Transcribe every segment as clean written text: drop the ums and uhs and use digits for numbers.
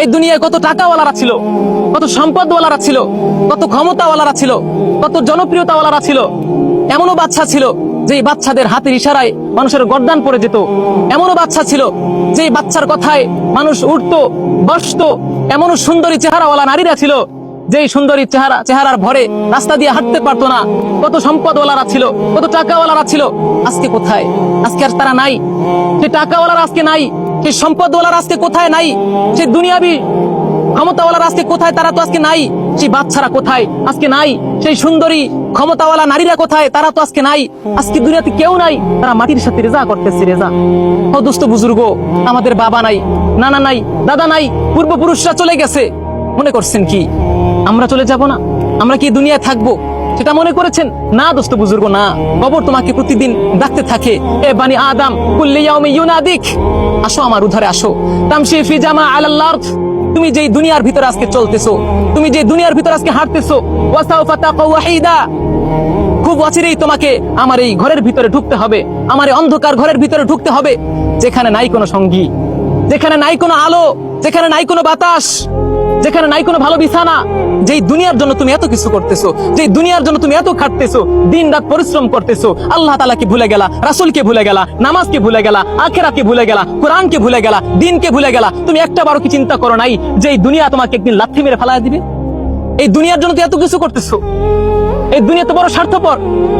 এই দুনিয়ায় কত টাকাওয়ালারা ছিল, কত সম্পদওয়ালারা ছিল, কত ক্ষমতাওয়ালারা ছিল, কত জনপ্রিয়তাওয়ালারা ছিল। এমনও বাচ্চা ছিল যে বাচ্চাদের হাতের ইশারায় মানুষের গর্দান পড়ে যেত। এমনও বাচ্চা ছিল যে বাচ্চার কথায় মানুষ উঠতো, বসতো। এমনও সুন্দরী চেহারাওয়ালা নারীরা ছিল যেই সুন্দরী চেহারার ভরে রাস্তা দিয়ে হাঁটতে পারতো না। কত সম্পদওয়ালারা ছিল, কত টাকাওয়ালারা ছিল। আজকে কোথায়? আজকে আর তারা নাই। সে টাকাওয়ালারা আজকে নাই, সেই সম্পদওয়ালারা আজকে কোথায়? নাই। সেই দুনিয়াবি ক্ষমতাওয়ালারা আজকে কোথায়? তারা তো আজকে নাই। সেই বাচ্চারা কোথায়? আজকে নাই। সেই সুন্দরী ক্ষমতাওয়ালা নারীরা কোথায়? তারা তো আজকে নাই। আজকে দুনিয়াতে কেউ নাই। তারা মাটির সাথে রেজা করতেছে, রেজা। ও দোস্ত বুজুর্গ, আমাদের বাবা নাই, নানা নাই, দাদা নাই, পূর্বপুরুষরা চলে গেছে। মনে করছেন কি আমরা চলে যাব না? আমরা কি দুনিয়ায় থাকবো সেটা মনে করেছেন? না দোস্ত বুজুর্গ, না। কবর তোমাকে প্রতিদিন ডাকতে থাকে, এ বানি আদম কুল্লি ইয়াউমি ইউনাদিক, আসো আমার উদ্ধারে আসো। তামশি ফি জামা আলাল আরদ, তুমি যেই দুনিয়ার ভিতরে আজকে চলতেছো, তুমি যে দুনিয়ার ভিতরে আজকে হাঁটতেছো, ওয়াসাউফা তাকা ওয়াহিদা, খুব অচিরেই তোমাকে আমার এই ঘরের ভিতরে ঢুকতে হবে, আমার এই অন্ধকার ঘরের ভিতরে ঢুকতে হবে, যেখানে নাই কোনো সঙ্গী, যেখানে নাই কোনো আলো, যেখানে নাই কোনো বাতাস, যেখানে নাই কোনো ভালো বিছানা। যেই দুনিয়ার জন্য তুমি এত কিছু করতেছো, যেই দুনিয়ার জন্য তুমি এত খাটতেছো, দিন রাত পরিশ্রম করতেছো, আল্লাহ তাআলাকে ভুলে গেলা, রাসূলকে ভুলে গেলা, নামাজকে ভুলে গেলা, আখিরাতকে ভুলে গেলা, কোরআনকে ভুলে গেলা, দিনকে ভুলে গেলা। তুমি একটা বারও কি চিন্তা করো নাই যে এই দুনিয়া তোমাকে একদিন লাথি মেরে ফেলায় দিবে? এই দুনিয়ার জন্য তুমি এত কিছু করতেছো। এই দুনিয়া তো বড় স্বার্থপর।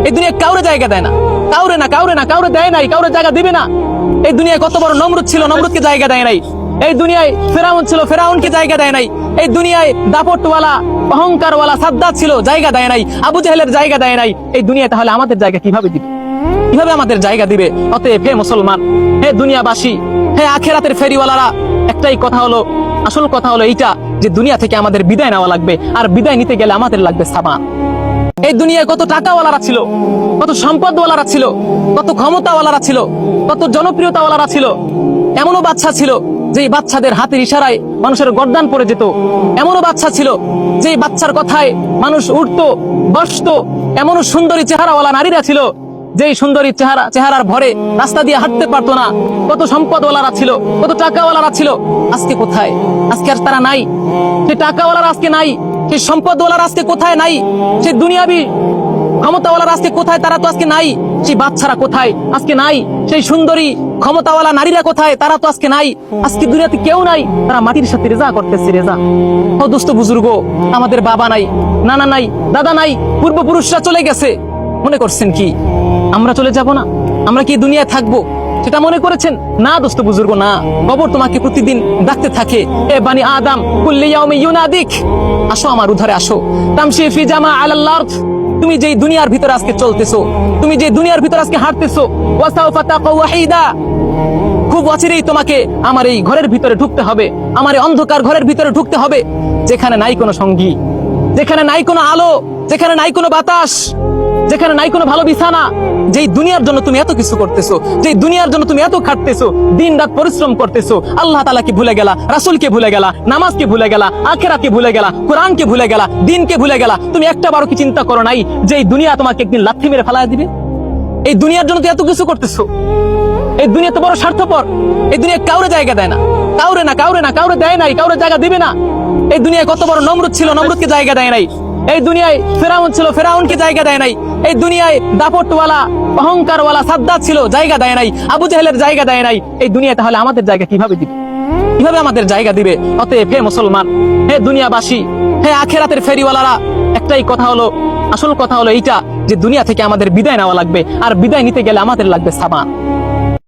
এই দুনিয়া কাউরে জায়গা দেয় না, কাউরে না, কাউরে না, কাউরে দেয় নাই, কাউরে জায়গা দিবে না। এই দুনিয়ায় কত বড় নমরুদ ছিল, নমরুদকে জায়গা দেয় নাই। এই দুনিয়ায় ফেরাউন ছিল, ফেরাউনকে জায়গা দেয় নাই। এই দুনিয়ায় দাপটওয়ালা, অহংকারওয়ালা সাদ্দাত ছিল, জায়গা দেয় নাই। আবু জাহেলের জায়গা দেয় নাই। এই দুনিয়া তাহলে আমাদের জায়গা কিভাবে দিবে? কিভাবে আমাদের জায়গা দিবে? অতএব হে মুসলমান, হে দুনিয়াবাসী, হে আখিরাতের ফেরিওয়ালারা, একটাই কথা হলো, আসল কথা হলো এইটা যে দুনিয়া থেকে আমাদের বিদায় নেওয়া লাগবে। আর বিদায় নিতে গেলে আমাদের লাগবে সামান। এই দুনিয়ায় কত টাকাওয়ালারা ছিল, কত সম্পদওয়ালারা ছিল, কত ক্ষমতাওয়ালারা ছিল, কত জনপ্রিয়তাওয়ালারা ছিল। এমনও বাচ্চা ছিল যে বাচ্চাদের হাতের ইশারায় মানুষের গর্দান পড়ে যেত। এমনও বাচ্চা ছিল যে বাচ্চার কথায় মানুষ উঠতো, বসতো। এমনও সুন্দরী চেহারাওয়ালা নারীরা ছিল যেই সুন্দরী চেহারার ভরে রাস্তা দিয়ে হাঁটতে পারতো না। কত সম্পদওয়ালারা ছিল, কত টাকাওয়ালারা ছিল। আজকে কোথায়? আজকে আর তারা নাই। সেই টাকাওয়ালারা আজকে নাই, সেই সম্পদওয়ালারা আজকে কোথায়? নাই। সেই দুনিয়াবি ক্ষমতাওয়ালারা আজকে কোথায়? তারা তো আজকে নাই। সেই বাচ্চারা কোথায়? আজকে নাই। সেই সুন্দরী ক্ষমতাওয়ালা নারীরা কোথায়? তারা তো আজকে নাই। আজকে দুনিয়াতে কেউ নাই। তারা মাটির সাথে রেজা করতেছে, রেজা। ও দোস্ত বুজুর্গ, আমাদের বাবা নাই, নানা নাই, দাদা নাই, পূর্বপুরুষরা চলে গেছে। মনে করছেন কি আমরা চলে যাব না? আমরা কি দুনিয়ায় থাকবো সেটা মনে করেছেন? না দোস্ত বুজুর্গ, না। কবর তোমাকে প্রতিদিন ডাকতে থাকে, এ বানি আদম কুল্লি ইয়াউমি ইউনাদিক, আসো আমার উদ্ধারে আসো। তামশি ফি জামা আলাল আরদ, তুমি যেই দুনিয়ার ভিতরে আজকে চলতেছো, তুমি যে দুনিয়ার ভিতরে আজকে হাঁটতেছো, ওয়াসাউফা তাকা ওয়াহিদা, খুব অচিরেই তোমাকে আমার এই ঘরের ভিতরে ঢুকতে হবে, আমার এই অন্ধকার ঘরের ভিতরে ঢুকতে হবে, যেখানে নাই কোনো সঙ্গী, যেখানে নাই কোনো আলো, যেখানে নাই কোনো বাতাস, যেখানে নাই কোনো ভালো বিছানা। যেই দুনিয়ার জন্য তুমি এত কিছু করতেছো, যেই দুনিয়ার জন্য তুমি এত খাটতেছো, দিন রাত পরিশ্রম করতেছো, আল্লাহ তাআলাকে ভুলে গেলা, রাসূলকে ভুলে গেলা, নামাজকে ভুলে গেলা, আখিরাতকে ভুলে গেলা, কোরআনকে ভুলে গেলা, দিনকে ভুলে গেলা। তুমি একটা বারও কি চিন্তা করো নাই যে এই দুনিয়া তোমাকে একদিন লাথি মেরে ফেলায় দিবে? এই দুনিয়ার জন্য তুমি এত কিছু করতেছো। এই দুনিয়া তো বড় স্বার্থপর। এই দুনিয়া কাউরে জায়গা দেয় না, কাউরে না, কাউরে না, কাউরে দেয় নাই, কাউরে জায়গা দিবে না। এই দুনিয়ায় কত বড় নমরুদ ছিল, নমরুদকে জায়গা দেয় নাই। এই দুনিয়ায় ফেরাউন ছিল, ফেরাউনকে জায়গা দেয় নাই। এই দুনিয়ায় দাপটওয়ালা, অহংকারওয়ালা সাদ্দাত ছিল, জায়গা দেয় নাই। আবু জাহেলের জায়গা দেয় নাই। এই দুনিয়া তাহলে আমাদের জায়গা কিভাবে দিবে? কিভাবে আমাদের জায়গা দিবে? অতএব হে মুসলমান, হে দুনিয়াবাসী, হে আখিরাতের ফেরিওয়ালারা, একটাই কথা হলো, আসল কথা হলো এইটা যে দুনিয়া থেকে আমাদের বিদায় নেওয়া লাগবে। আর বিদায় নিতে গেলে আমাদের লাগবে সামান।